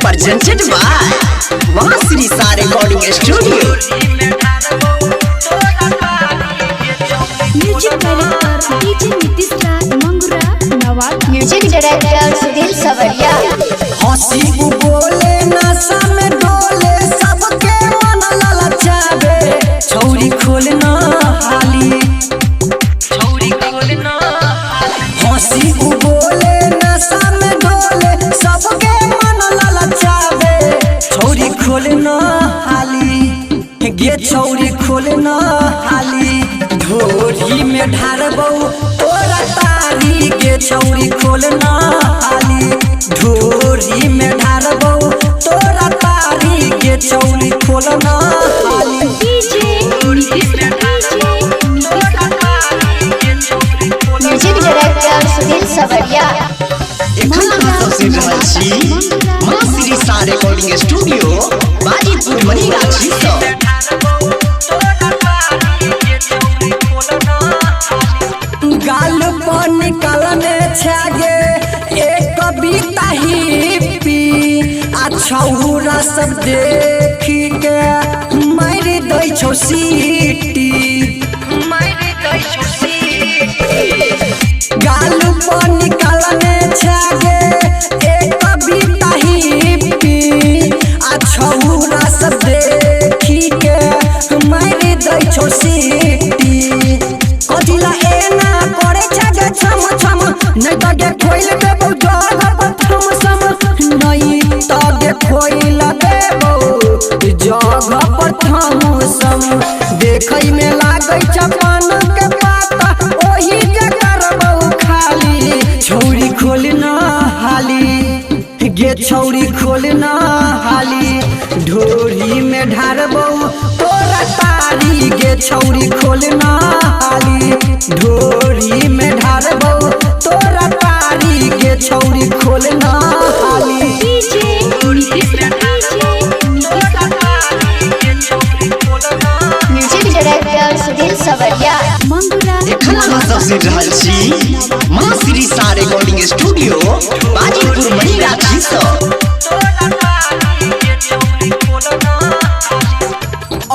presented by Masri Sa Recording Studio. Music director DJ Nitish Raj Mangura Nawada. Music director Sudhir Sawariya. हंसी बोले नशा में डोले सबके मन ललचावे छौरी खोलना हाली हंसी बोले नशा में डोले सबके मन ललचावे छौरी खोलना हाली गे छौरी खोलना हाली ढोरी में ढारबौ तोरा तारी गे छौरी खोलना हाली ढोरी में ढारबौ तोरा तारी गे छौरी खोलना हाली म्यूजिक डायरेक्टर सुधीर सवरिया। सुन रहल छी मासरी सा रिकॉर्डिंग स्टूडियो बाजीपुर मनीगाछी से। गाल पर निकलने छागे एक कविता ही पी आ छौरा सब देखी के मार दै छौ सीटी गाल पर निकलने छागे एक कविता ही पी आ छौरा सब देखी के मार दै छौ सीटी कथिला एना करे छगे छम छम नै त गे खोइल देबौ जगह पर थम सम नै त गे खोइल देबौ जगह पर थम सम देखै में लागै छ पान के पाता ओही जे करबौ खाली छौरी खोलना हाली गे छौरी खोलना हाली ढोरी में ढारबौ तोरा तारी गे छौरी खोलना हाली ढोरी में ढारबौ तोरा तारी गे छौरी खोलना हाली म्यूजिक डायरेक्टर सुधीर सवरिया। मंगुरा सुन रहल छी मासरी सा रिकॉर्डिंग स्टूडियो बाजीपुर मनीगाछी से।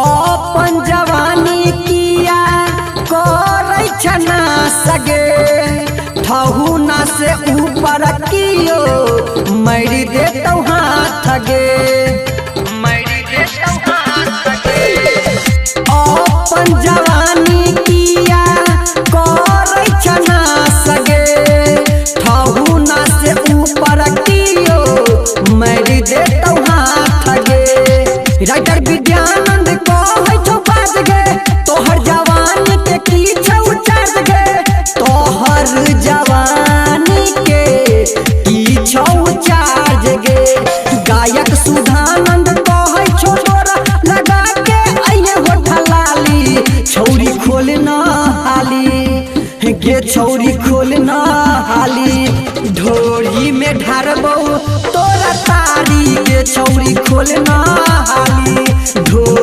अपन जवानी किया करै छना सगे ठहुना से ऊपर कियो मर देतौ हाथ गे अपन जवानी किया करै छना सगे ठहुना से ऊपर कियो मर देतौ हाथ गे राइटर विद्यानंद कहै छौ बाज गे तोहर जवानी के की छौ चार्ज गे तोहर जवानी के की छौ चार्ज गे गायक सुधानंद कहै छौ तोरा लगा के आइए होठ लाली छौरी खोलना हाली गे छौरी खोलना हाली ढोरी में ढारबौ तोरा तारी गे छौरी खोलना हाली ढोरी